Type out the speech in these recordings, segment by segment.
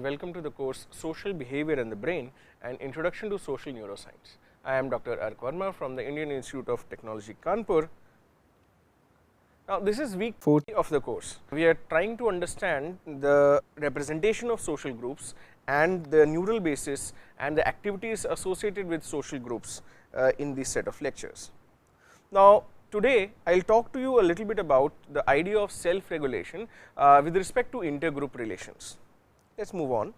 and welcome to the course Social Behavior and the Brain, an Introduction to Social Neuroscience. I am Dr. Ark Verma from the Indian Institute of Technology, Kanpur. Now, this is week 40 of the course. We are trying to understand the representation of social groups and the neural basis and the activities associated with social groups in this set of lectures. Now, today I will talk to you a little bit about the idea of self-regulation with respect to intergroup relations. Let us move on.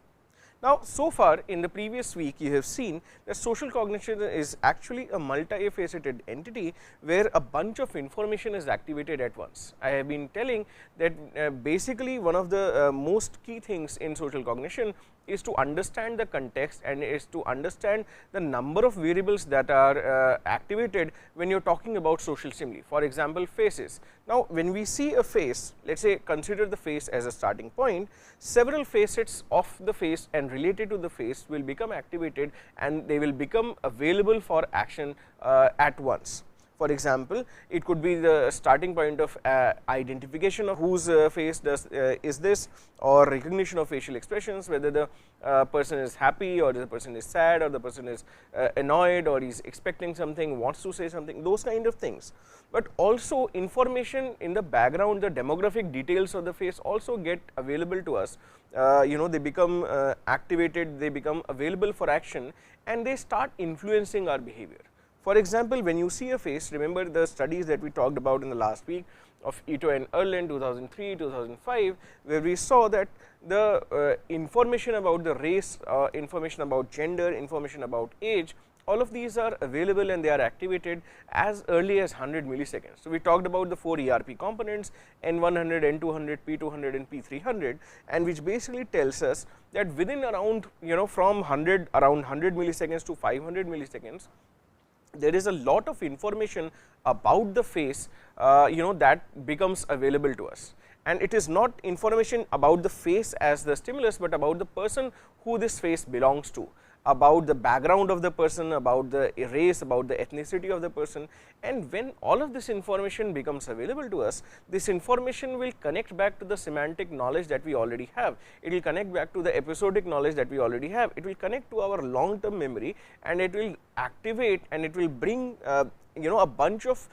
Now, so far in the previous week you have seen that social cognition is actually a multifaceted entity where a bunch of information is activated at once. I have been telling that basically one of the most key things in social cognition is to understand the context and is to understand the number of variables that are activated when you are talking about social stimuli. For example, faces. Now, when we see a face, let us say consider the face as a starting point, several facets of the face and related to the face will become activated and they will become available for action at once. For example, it could be the starting point of identification of whose face is this, or recognition of facial expressions, whether the person is happy or the person is sad or the person is annoyed or is expecting something, wants to say something, those kind of things. But also information in the background, the demographic details of the face also get available to us. They become activated, they become available for action and they start influencing our behavior. For example, when you see a face, remember the studies that we talked about in the last week of Ito and Erlin 2003, 2005, where we saw that the information about the race, information about gender, information about age, all of these are available and they are activated as early as 100 milliseconds. So, we talked about the 4 ERP components N100, N200, P200 and P300, and which basically tells us that within around from around 100 milliseconds to 500 milliseconds, there is a lot of information about the face that becomes available to us, and it is not information about the face as the stimulus, but about the person who this face belongs to, about the background of the person, about the race, about the ethnicity of the person. And when all of this information becomes available to us, this information will connect back to the semantic knowledge that we already have, it will connect back to the episodic knowledge that we already have, it will connect to our long term memory and it will activate and it will bring a bunch of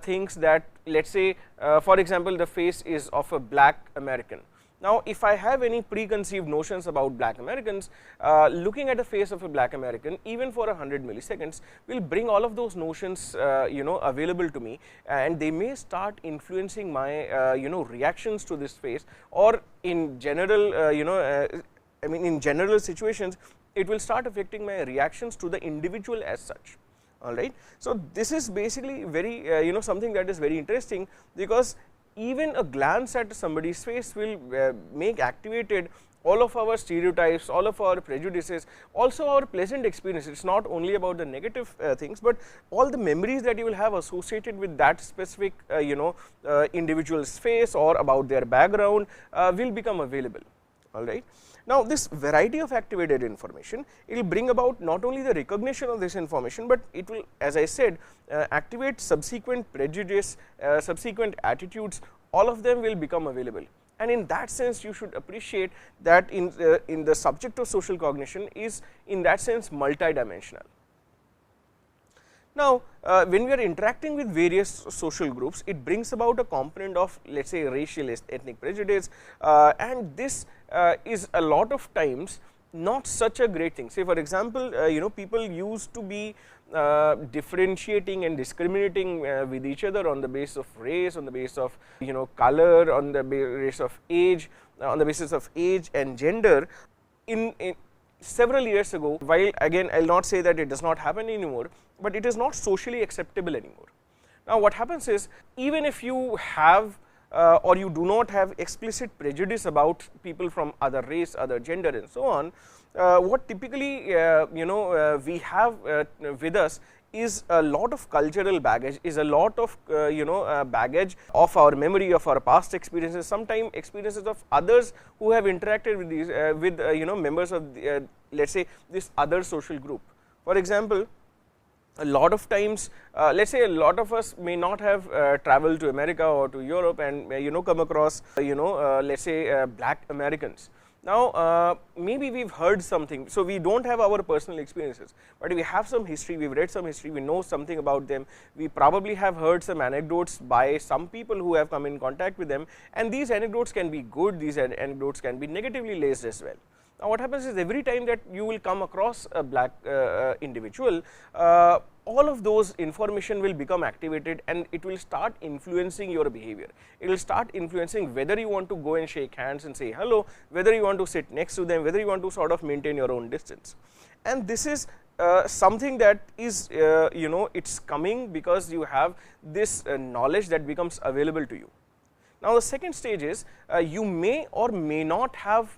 things that, let us say for example, the face is of a black American. Now, if I have any preconceived notions about black Americans, looking at the face of a black American even for 100 milliseconds will bring all of those notions available to me, and they may start influencing my reactions to this face, or in general in general situations it will start affecting my reactions to the individual as such. Alright. So, this is basically very something that is very interesting, because even a glance at somebody's face will make activated all of our stereotypes, all of our prejudices, also our pleasant experiences. It is not only about the negative things, but all the memories that you will have associated with that specific individual's face or about their background will become available. Alright. Now, this variety of activated information, it will bring about not only the recognition of this information, but it will, as I said, activate subsequent prejudice, subsequent attitudes, all of them will become available. And in that sense, you should appreciate that in the subject of social cognition is in that sense multidimensional. Now, when we are interacting with various social groups, it brings about a component of, let us say, racial ethnic prejudice, and this is a lot of times not such a great thing. Say for example, people used to be differentiating and discriminating with each other on the basis of race, on the basis of color, on the basis of age, and gender in several years ago. While again I will not say that it does not happen anymore, but it is not socially acceptable anymore. Now, what happens is, even if you have or you do not have explicit prejudice about people from other race, other gender and so on, what typically we have with us is a lot of cultural baggage, is a lot of baggage of our memory, of our past experiences, sometimes experiences of others who have interacted with these members of let us say this other social group. For example, a lot of times let us say a lot of us may not have traveled to America or to Europe and come across let us say black Americans. Now, maybe we have heard something, so we do not have our personal experiences, but we have some history, we have read some history, we know something about them, we probably have heard some anecdotes by some people who have come in contact with them, and these anecdotes can be good, these anecdotes can be negatively laced as well. Now, what happens is every time that you will come across a black individual, all of those information will become activated and it will start influencing your behavior. It will start influencing whether you want to go and shake hands and say hello, whether you want to sit next to them, whether you want to sort of maintain your own distance. And this is something that is it is coming because you have this knowledge that becomes available to you. Now, the second stage is you may or may not have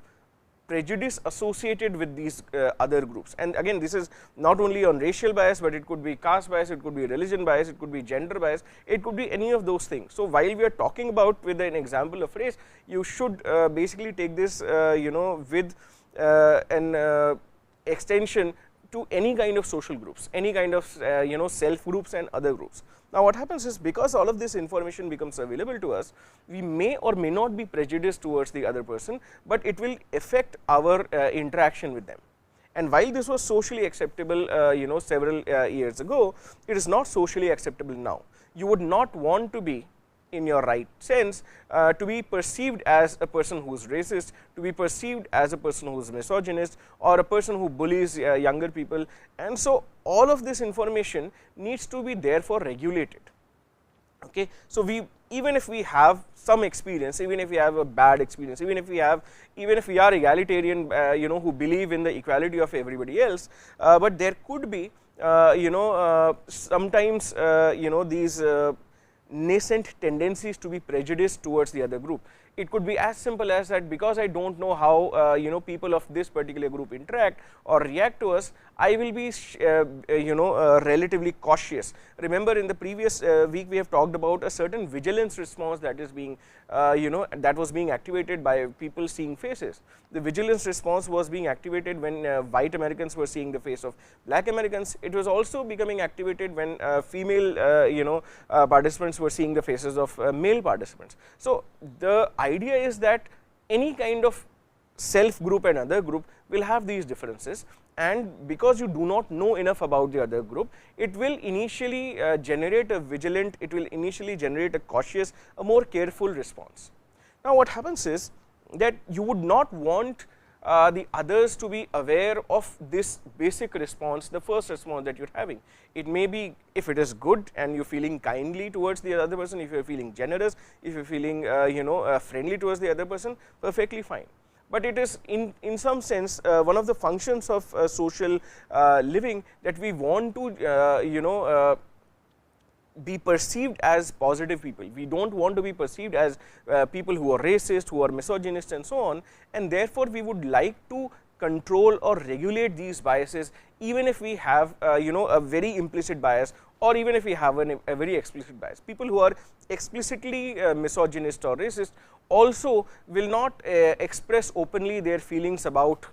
prejudice associated with these other groups, and again this is not only on racial bias, but it could be caste bias, it could be religion bias, it could be gender bias, it could be any of those things. So, while we are talking about with an example of race, you should basically take this with an extension to any kind of social groups, any kind of self groups and other groups. Now, what happens is because all of this information becomes available to us, we may or may not be prejudiced towards the other person, but it will affect our interaction with them. And while this was socially acceptable several years ago, it is not socially acceptable now. You would not want to be, in your right sense, to be perceived as a person who is racist, to be perceived as a person who is misogynist, or a person who bullies younger people. And so, all of this information needs to be therefore regulated. Okay. So, even if we have some experience, even if we have a bad experience, even if we are egalitarian, who believe in the equality of everybody else, but there could be sometimes these nascent tendencies to be prejudiced towards the other group. It could be as simple as that because I do not know how people of this particular group interact or react to us, I will be relatively cautious. Remember, in the previous week we have talked about a certain vigilance response that is being that was being activated by people seeing faces. The vigilance response was being activated when white Americans were seeing the face of black Americans. It was also becoming activated when female participants were seeing the faces of male participants. So, the idea is that any kind of self group and other group will have these differences, and because you do not know enough about the other group, it will initially generate a vigilant, it will initially generate a cautious, a more careful response. Now, what happens is that you would not want the others to be aware of this basic response, the first response that you are having. It may be, if it is good and you are feeling kindly towards the other person, if you are feeling generous, if you are feeling friendly towards the other person, perfectly fine. But it is in some sense one of the functions of social living that we want to be perceived as positive people. We do not want to be perceived as people who are racist, who are misogynist and so on, and therefore, we would like to control or regulate these biases, even if we have a very implicit bias, or even if we have a very explicit bias. People who are explicitly misogynist or racist also will not express openly their feelings about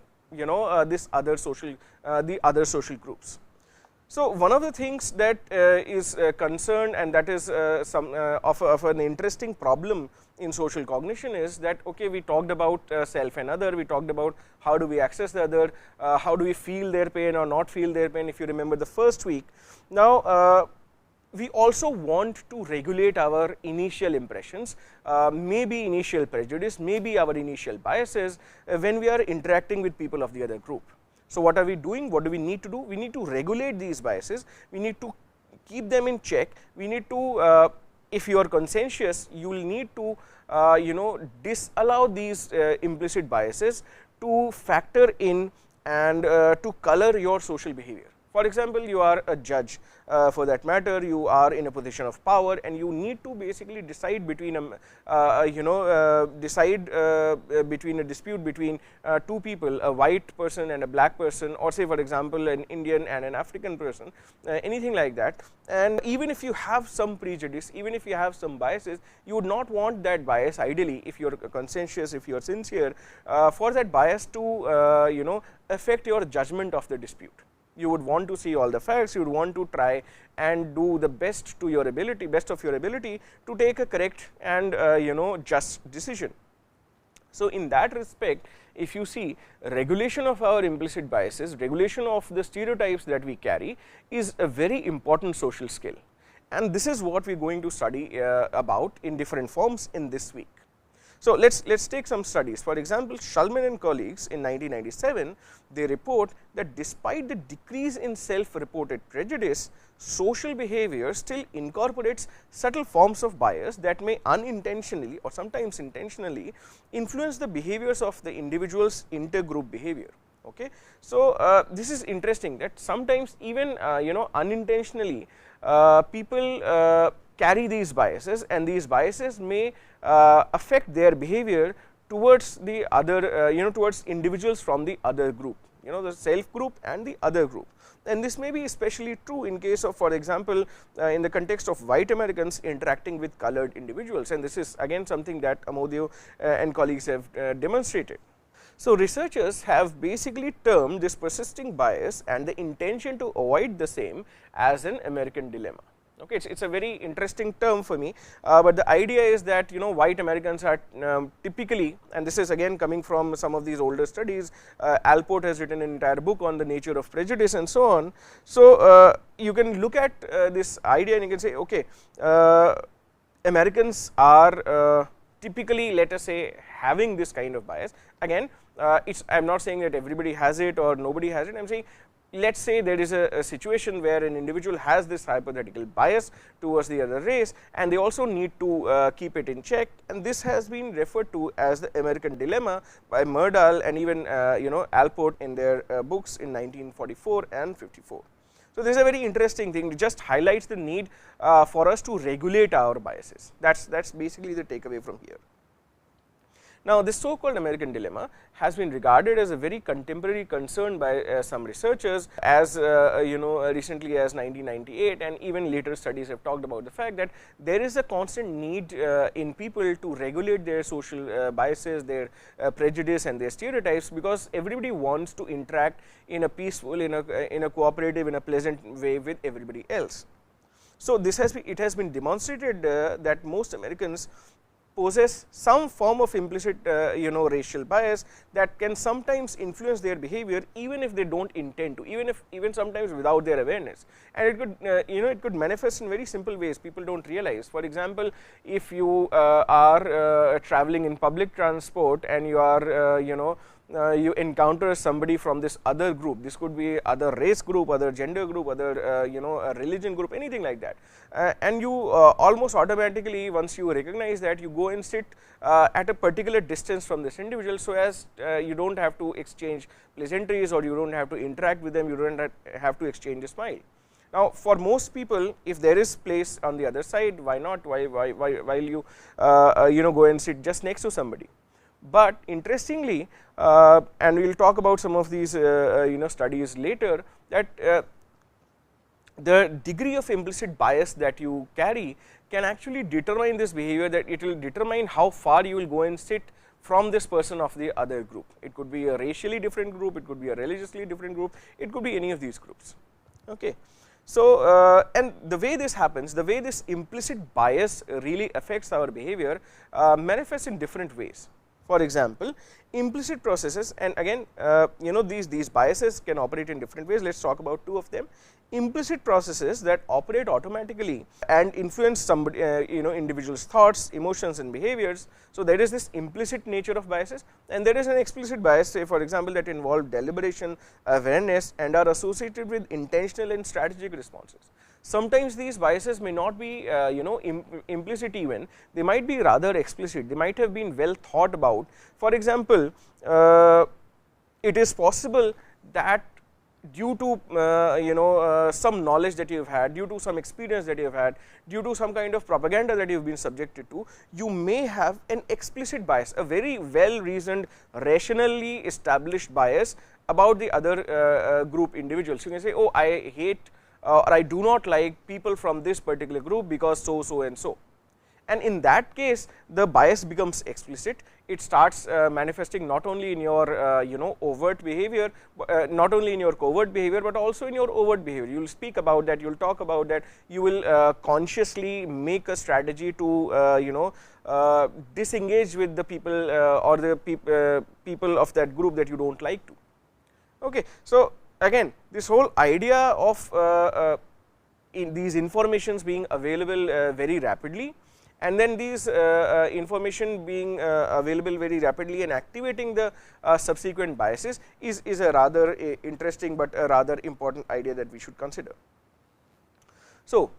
this other social the other social groups. So, one of the things that is concerned, and that is some of an interesting problem in social cognition, is that okay, we talked about self and other, we talked about how do we access the other, how do we feel their pain or not feel their pain, if you remember the first week. Now, we also want to regulate our initial impressions, maybe initial prejudice, maybe our initial biases when we are interacting with people of the other group. So, what are we doing? What do we need to do? We need to regulate these biases, we need to keep them in check, we need to, if you are conscientious, you will need to disallow these implicit biases to factor in and to color your social behavior. For example, you are a judge, for that matter, you are in a position of power, and you need to basically decide between between a dispute between two people, a white person and a black person, or say for example an Indian and an African person, anything like that. And even if you have some prejudice, even if you have some biases, you would not want that bias, ideally, if you are conscientious, if you are sincere, for that bias to affect your judgment of the dispute. You would want to see all the facts, you would want to try and do the best to your ability, best of your ability, to take a correct and just decision. So, in that respect, if you see, regulation of our implicit biases, regulation of the stereotypes that we carry is a very important social skill, and this is what we are going to study about in different forms in this week. So, let us take some studies. For example, Shulman and colleagues in 1997, they report that despite the decrease in self-reported prejudice, social behavior still incorporates subtle forms of bias that may unintentionally or sometimes intentionally influence the behaviors of the individual's intergroup behavior. Okay. So, this is interesting that sometimes even unintentionally people carry these biases, and these biases may affect their behavior towards the other towards individuals from the other group, the self group and the other group. And this may be especially true in case of, for example, in the context of white Americans interacting with colored individuals, and this is again something that Amodio and colleagues have demonstrated. So, researchers have basically termed this persisting bias and the intention to avoid the same as an American dilemma. Okay, it's a very interesting term for me, but the idea is that white Americans are typically, and this is again coming from some of these older studies. Alport has written an entire book on the nature of prejudice and so on. So, you can look at this idea and you can say, okay, Americans are typically, let us say, having this kind of bias. Again, I am not saying that everybody has it or nobody has it. I am saying, let us say there is a situation where an individual has this hypothetical bias towards the other race, and they also need to keep it in check, and this has been referred to as the American dilemma by Myrdal and even Alport in their books in 1944 and 54. So, this is a very interesting thing. It just highlights the need for us to regulate our biases. That's basically the takeaway from here. Now, this so called American dilemma has been regarded as a very contemporary concern by some researchers as recently as 1998, and even later studies have talked about the fact that there is a constant need in people to regulate their social biases, their prejudice and their stereotypes, because everybody wants to interact in a peaceful, in a cooperative, in a pleasant way with everybody else. So, it has been demonstrated that most Americans possess some form of implicit racial bias that can sometimes influence their behavior even if they do not intend to, even sometimes without their awareness, and it could it could manifest in very simple ways people do not realize. For example, if you are traveling in public transport and you are you encounter somebody from this other group, this could be other race group, other gender group, other religion group, anything like that, and you almost automatically, once you recognize that, you go and sit at a particular distance from this individual, so as you do not have to exchange pleasantries, or you do not have to interact with them, you do not have to exchange a smile. Now, for most people, if there is place on the other side, why not? While you go and sit just next to somebody. But interestingly, and we will talk about some of these studies later, that the degree of implicit bias that you carry can actually determine this behavior, that it will determine how far you will go and sit from this person of the other group. It could be a racially different group, it could be a religiously different group, it could be any of these groups. Okay. So, and the way this happens, the way this implicit bias really affects our behavior manifests in different ways. For example, implicit processes, and again these biases can operate in different ways. Let us talk about two of them. Implicit processes that operate automatically and influence somebody individual's thoughts, emotions and behaviors. So, there is this implicit nature of biases, and there is an explicit bias, say for example, that involve deliberation, awareness and are associated with intentional and strategic responses. Sometimes these biases may not be implicit even, they might be rather explicit, they might have been well thought about. For example, it is possible that due to some knowledge that you have had, due to some experience that you have had, due to some kind of propaganda that you have been subjected to, you may have an explicit bias, a very well reasoned, rationally established bias about the other group individuals. You can say, oh, I hate or I do not like people from this particular group because so and so, and in that case the bias becomes explicit. It starts manifesting not only in your overt behavior, not only in your covert behavior, but also in your overt behavior. You will speak about that, you will talk about that, you will consciously make a strategy to disengage with the people or the people of that group that you do not like to. Okay. So, again this whole idea of in these informations being available very rapidly, and then these information being available very rapidly and activating the subsequent biases is a rather interesting, but a rather important idea that we should consider. So,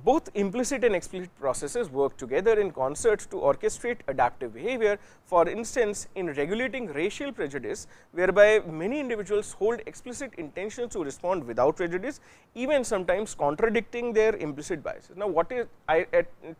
both implicit and explicit processes work together in concert to orchestrate adaptive behavior. For instance, in regulating racial prejudice, whereby many individuals hold explicit intentions to respond without prejudice, even sometimes contradicting their implicit biases. Now, what is I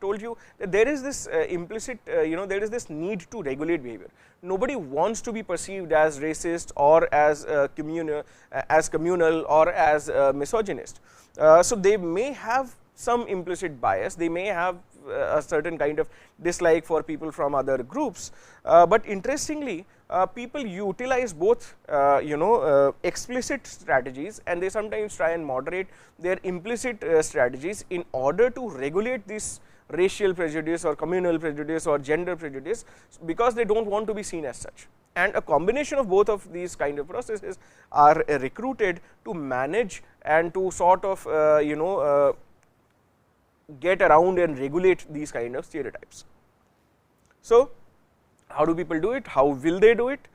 told you that there is this implicit there is this need to regulate behavior. Nobody wants to be perceived as racist or as communal or as misogynist. So, they may have some implicit bias, they may have a certain kind of dislike for people from other groups, but interestingly people utilize both explicit strategies, and they sometimes try and moderate their implicit strategies in order to regulate this racial prejudice or communal prejudice or gender prejudice, because they do not want to be seen as such. And a combination of both of these kind of processes are recruited to manage and to sort of get around and regulate these kind of stereotypes. So, how do people do it? How will they do it?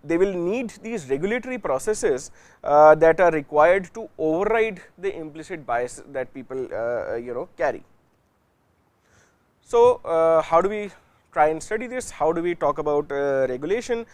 They will need these regulatory processes that are required to override the implicit bias that people carry. So, how do we try and study this? How do we talk about regulation?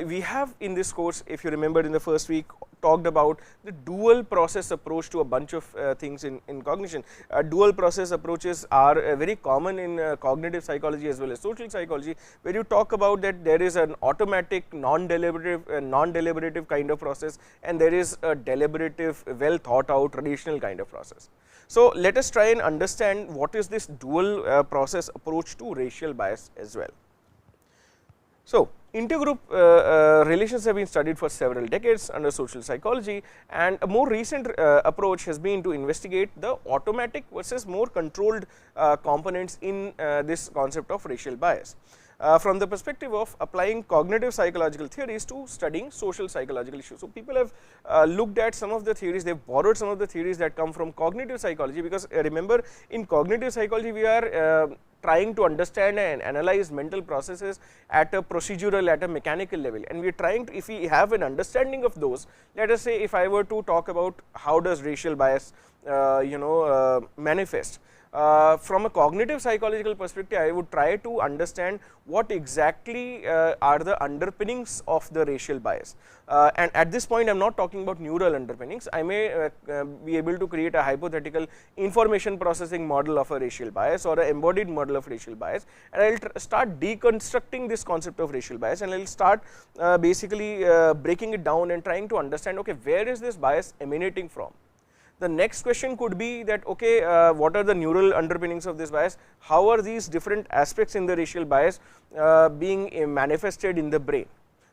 We have in this course, if you remember in the first week, talked about the dual process approach to a bunch of things in cognition. Dual process approaches are very common in cognitive psychology as well as social psychology, where you talk about that there is an automatic non-deliberative kind of process, and there is a deliberative, well thought out traditional kind of process. So, let us try and understand what is this dual process approach to racial bias as well. So, intergroup relations have been studied for several decades under social psychology, and a more recent approach has been to investigate the automatic versus more controlled components in this concept of racial bias. From the perspective of applying cognitive psychological theories to studying social psychological issues. So, people have looked at some of the theories, they have borrowed some of the theories that come from cognitive psychology, because remember in cognitive psychology we are trying to understand and analyze mental processes at a procedural, at a mechanical level, and we are trying to, if we have an understanding of those, let us say if I were to talk about how does racial bias manifest. From a cognitive psychological perspective, I would try to understand what exactly are the underpinnings of the racial bias, and at this point I am not talking about neural underpinnings. I may be able to create a hypothetical information processing model of a racial bias or an embodied model of racial bias, and I will start deconstructing this concept of racial bias, and I will start basically breaking it down and trying to understand, okay, where is this bias emanating from. The next question could be that, okay, what are the neural underpinnings of this bias? How are these different aspects in the racial bias being manifested in the brain?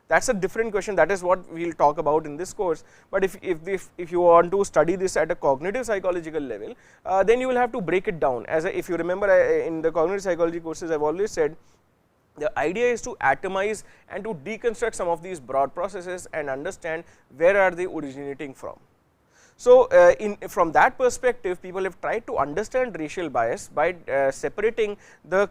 That is a different question. That is what we will talk about in this course. But if you want to study this at a cognitive psychological level, then you will have to break it down. If you remember in the cognitive psychology courses, I have always said the idea is to atomize and to deconstruct some of these broad processes and understand where are they originating from. So, from that perspective, people have tried to understand racial bias by separating the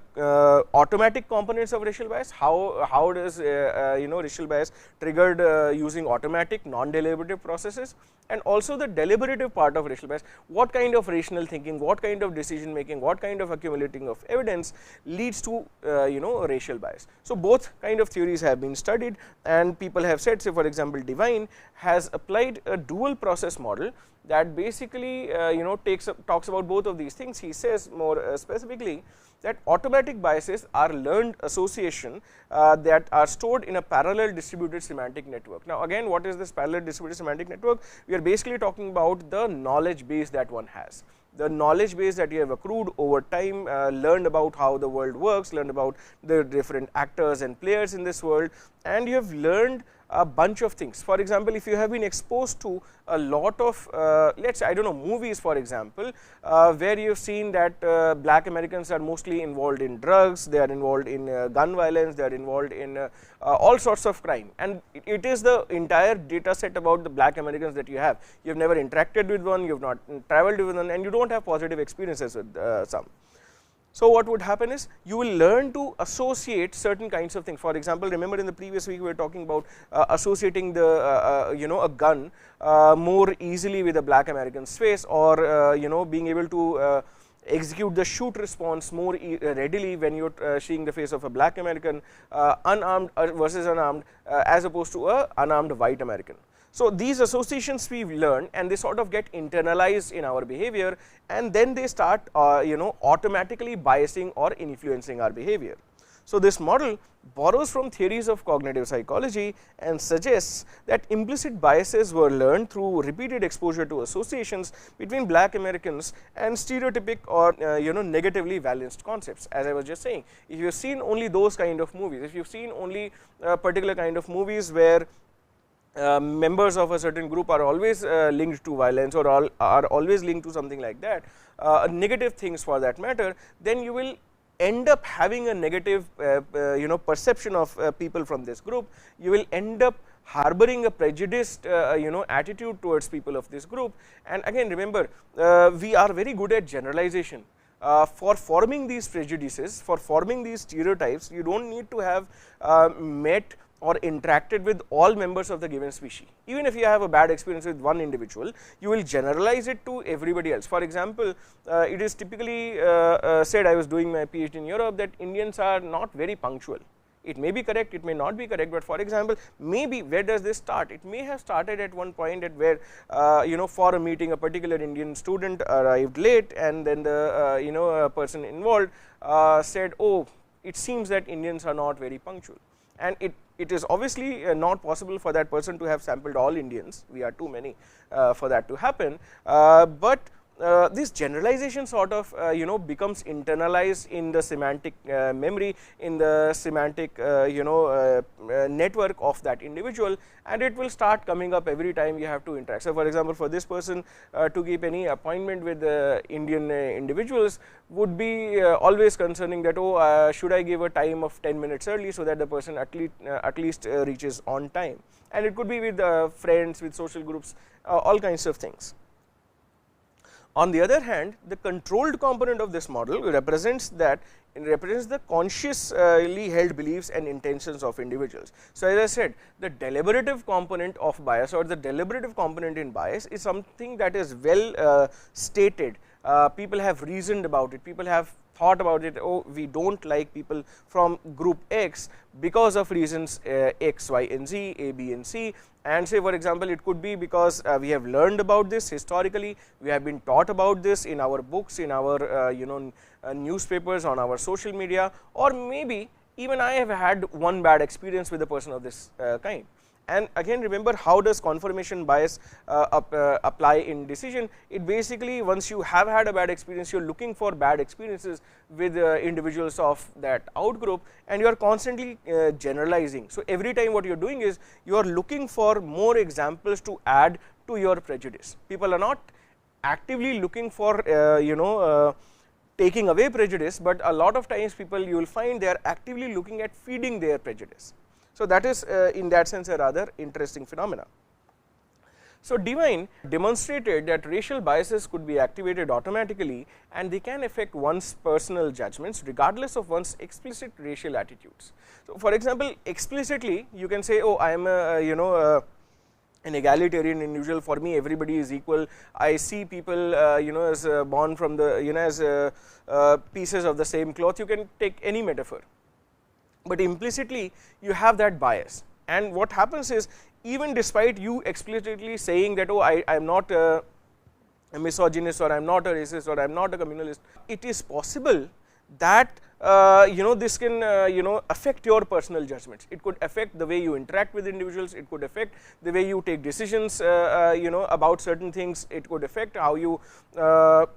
automatic components of racial bias. How does racial bias triggered using automatic non-deliberative processes, and also the deliberative part of racial bias. What kind of rational thinking, what kind of decision making, what kind of accumulating of evidence leads to racial bias. So, both kind of theories have been studied, and people have said, say for example, Devine has applied a dual process model that basically talks about both of these things. He says more specifically that automatic biases are learned association that are stored in a parallel distributed semantic network. Now, again, what is this parallel distributed semantic network? We are basically talking about the knowledge base that one has. the knowledge base that you have accrued over time, learned about how the world works, learned about the different actors and players in this world, and you have learned a bunch of things. For example, if you have been exposed to a lot of let us say, I do not know, movies for example, where you have seen that black Americans are mostly involved in drugs, they are involved in gun violence, they are involved in all sorts of crime, and it is the entire data set about the black Americans that you have. You have never interacted with one, you have not traveled with one, and you do not have positive experiences with some. So, what would happen is you will learn to associate certain kinds of things. For example, remember in the previous week we were talking about associating the a gun more easily with a black American's face, or being able to execute the shoot response more readily when you are seeing the face of a black American, unarmed versus unarmed, as opposed to a unarmed white American. So, these associations we learn, and they sort of get internalized in our behavior, and then they start automatically biasing or influencing our behavior. So, this model borrows from theories of cognitive psychology and suggests that implicit biases were learned through repeated exposure to associations between black Americans and stereotypic or negatively balanced concepts. As I was just saying, if you have seen only those kind of movies, if you have seen only a particular kind of movies where members of a certain group are always linked to violence, or are always linked to something like that, negative things for that matter, then you will end up having a negative perception of people from this group. You will end up harboring a prejudiced attitude towards people of this group. And again, remember, we are very good at generalization. For forming these prejudices, for forming these stereotypes, you do not need to have met or interacted with all members of the given species. Even if you have a bad experience with one individual, you will generalize it to everybody else. For example, it is typically said, I was doing my PhD in Europe, that Indians are not very punctual. It may be correct, it may not be correct, but for example, maybe where does this start? It may have started at one point at where for a meeting a particular Indian student arrived late, and then the person involved said, oh, it seems that Indians are not very punctual. And it is obviously not possible for that person to have sampled all Indians, we are too many for that to happen, but this generalization sort of becomes internalized in the semantic memory, in the semantic network of that individual, and it will start coming up every time you have to interact. So, for example, for this person to keep any appointment with Indian individuals would be always concerning that, oh, should I give a time of 10 minutes early, so that the person at least reaches on time, and it could be with friends, with social groups, all kinds of things. On the other hand, the controlled component of this model represents the consciously held beliefs and intentions of individuals. So, as I said, the deliberative component of bias, or the deliberative component in bias, is something that is well stated. People have reasoned about it, people have thought about it. Oh, we do not like people from group X because of reasons X, Y and Z, A, B and C, and say, for example, it could be because we have learned about this historically, we have been taught about this in our books, in our newspapers, on our social media, or maybe even I have had one bad experience with a person of this kind. And again, remember, how does confirmation bias apply in decision? It basically, once you have had a bad experience, you are looking for bad experiences with individuals of that outgroup, and you are constantly generalizing. So, every time what you are doing is you are looking for more examples to add to your prejudice. People are not actively looking for taking away prejudice, but a lot of times people, you will find they are actively looking at feeding their prejudice. So, that is in that sense a rather interesting phenomena. So, Devine demonstrated that racial biases could be activated automatically, and they can affect one's personal judgments regardless of one's explicit racial attitudes. So, for example, explicitly you can say, oh, I am an egalitarian individual, for me everybody is equal, I see people as born from the as pieces of the same cloth. You can take any metaphor, but implicitly you have that bias, and what happens is, even despite you explicitly saying that, oh, I am not a misogynist, or I am not a racist, or I am not a communalist, it is possible that this can affect your personal judgments. It could affect the way you interact with individuals, it could affect the way you take decisions about certain things, it could affect how you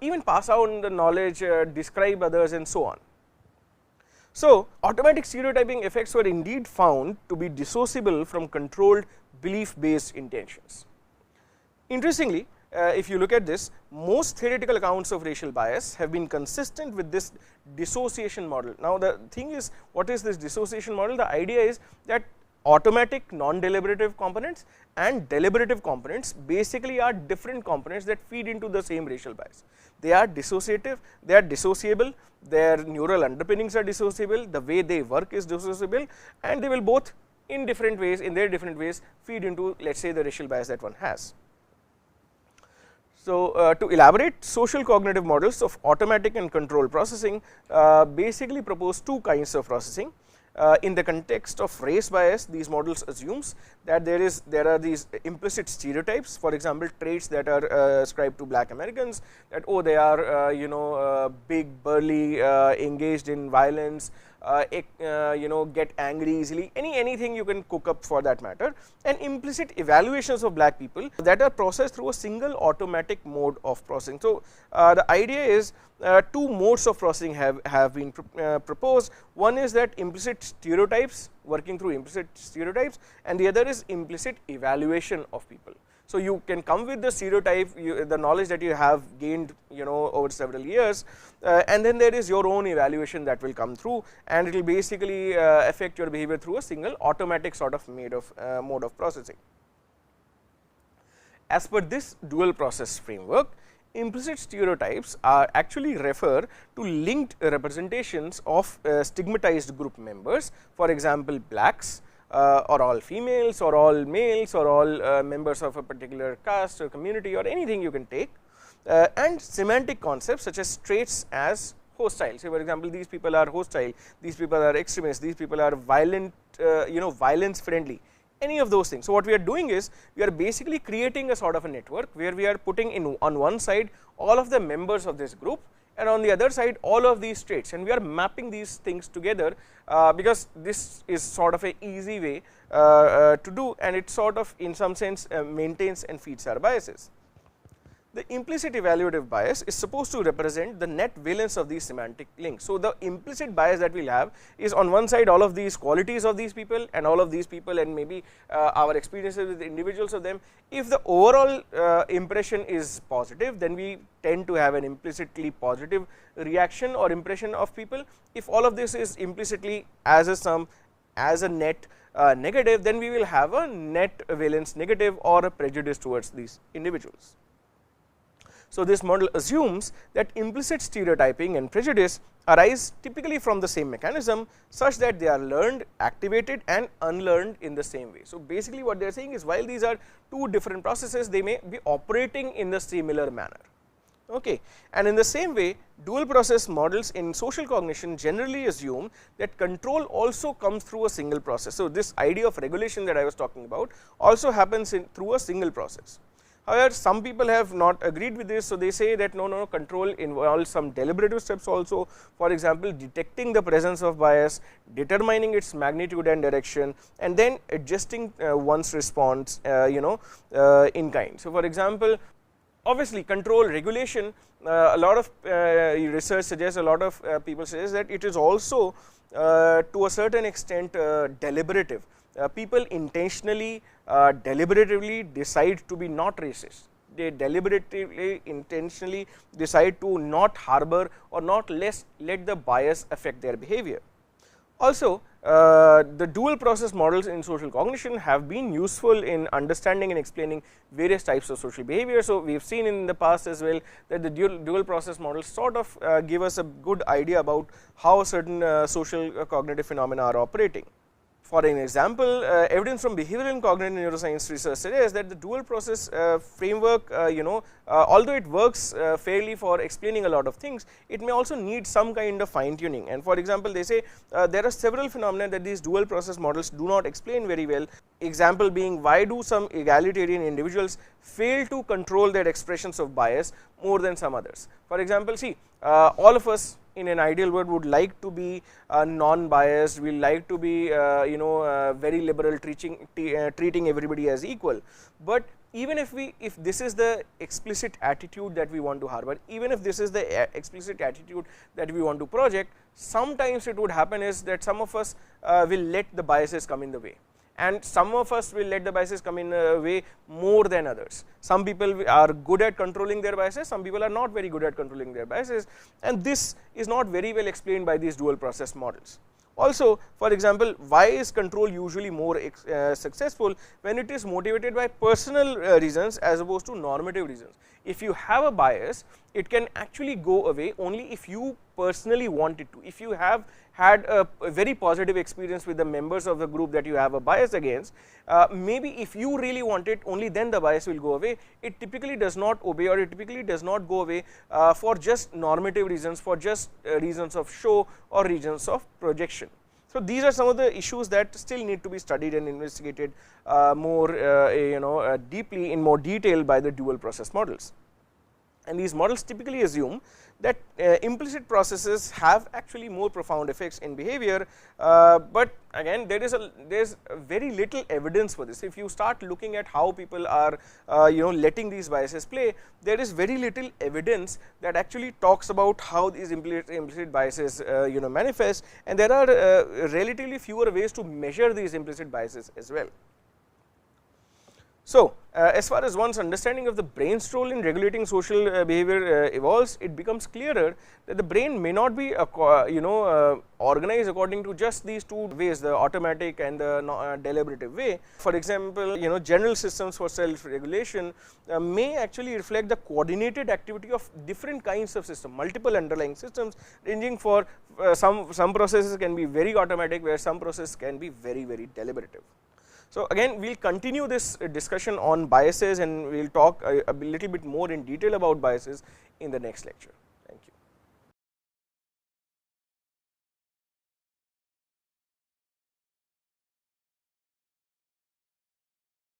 even pass on the knowledge, describe others and so on. So, automatic stereotyping effects were indeed found to be dissociable from controlled belief based intentions. Interestingly, if you look at this, most theoretical accounts of racial bias have been consistent with this dissociation model. Now, the thing is, what is this dissociation model? The idea is that automatic non-deliberative components and deliberative components basically are different components that feed into the same racial bias. They are dissociative, they are dissociable, their neural underpinnings are dissociable, the way they work is dissociable, and they will both in different ways, in their different ways, feed into, let us say, the racial bias that one has. So, to elaborate, social cognitive models of automatic and control processing basically propose two kinds of processing. In the context of race bias, these models assumes that there are these implicit stereotypes, for example, traits that are ascribed to black Americans, that they are big, burly, engaged in violence, get angry easily, anything you can cook up for that matter, and implicit evaluations of black people that are processed through a single automatic mode of processing. So, the idea is two modes of processing have been proposed. One is that implicit stereotypes, working through implicit stereotypes, and the other is implicit evaluation of people. So, you can come with the stereotype, the knowledge that you have gained over several years, and then there is your own evaluation that will come through, and it will basically affect your behavior through a single automatic sort of mode of processing. As per this dual process framework, implicit stereotypes are actually refer to linked representations of stigmatized group members, for example, blacks, or all females, or all males, or all members of a particular caste or community, or anything you can take, and semantic concepts such as traits as hostile. Say, for example, these people are hostile, these people are extremists, these people are violent, violence friendly, any of those things. So, what we are doing is, we are basically creating a sort of a network where we are putting in on one side all of the members of this group, and on the other side all of these traits, and we are mapping these things together, because this is sort of a easy way to do, and it sort of in some sense maintains and feeds our biases. The implicit evaluative bias is supposed to represent the net valence of these semantic links. So, the implicit bias that we will have is on one side all of these qualities of these people, and all of these people, and maybe our experiences with individuals of them. If the overall impression is positive, then we tend to have an implicitly positive reaction or impression of people. If all of this is implicitly as a sum, as a net negative, then we will have a net valence negative or a prejudice towards these individuals. So, this model assumes that implicit stereotyping and prejudice arise typically from the same mechanism, such that they are learned, activated and unlearned in the same way. So, basically what they are saying is, while these are two different processes, they may be operating in the similar manner. Okay. And in the same way, dual process models in social cognition generally assume that control also comes through a single process. So, this idea of regulation that I was talking about also happens through a single process. However, some people have not agreed with this. So, they say that no, control involves some deliberative steps also, for example, detecting the presence of bias, determining its magnitude and direction, and then adjusting one's response in kind. So, for example, obviously control regulation, a lot of research suggests, a lot of people suggest that it is also to a certain extent deliberative. People intentionally, deliberatively decide to be not racist. They deliberately, intentionally decide to not harbor or not let the bias affect their behavior. Also, the dual process models in social cognition have been useful in understanding and explaining various types of social behavior. So, we have seen in the past as well that the dual process models sort of give us a good idea about how certain social cognitive phenomena are operating. For an example, evidence from behavioral and cognitive neuroscience research suggests that the dual process framework, although it works fairly for explaining a lot of things, it may also need some kind of fine tuning. And for example, they say there are several phenomena that these dual process models do not explain very well. Example being, why do some egalitarian individuals fail to control their expressions of bias more than some others? For example, see, all of us in an ideal world would like to be non-biased, we like to be very liberal, treating everybody as equal. But even if this is the explicit attitude that we want to harbor, even if this is the explicit attitude that we want to project, sometimes it would happen is that some of us will let the biases come in the way, and some of us will let the biases come in a way more than others. Some people are good at controlling their biases, some people are not very good at controlling their biases, and this is not very well explained by these dual process models. Also, for example, why is control usually more successful when it is motivated by personal reasons as opposed to normative reasons? If you have a bias, it can actually go away only if you personally want it to. If you have had a very positive experience with the members of the group that you have a bias against, maybe if you really want it, only then the bias will go away. It typically does not obey, or it typically does not go away for just normative reasons, for just reasons of show or reasons of projection. So, these are some of the issues that still need to be studied and investigated more deeply, in more detail, by the dual process models. And these models typically assume that implicit processes have actually more profound effects in behavior, but again there is very little evidence for this. If you start looking at how people are letting these biases play, there is very little evidence that actually talks about how these implicit biases manifest, and there are relatively fewer ways to measure these implicit biases as well. So, as far as one's understanding of the brain's role in regulating social behavior evolves, it becomes clearer that the brain may not be organized according to just these two ways, the automatic and the deliberative way. For example, general systems for self regulation may actually reflect the coordinated activity of different kinds of systems, multiple underlying systems, ranging for some processes can be very automatic, where some processes can be very deliberative. So, again we will continue this discussion on biases, and we will talk a little bit more in detail about biases in the next lecture.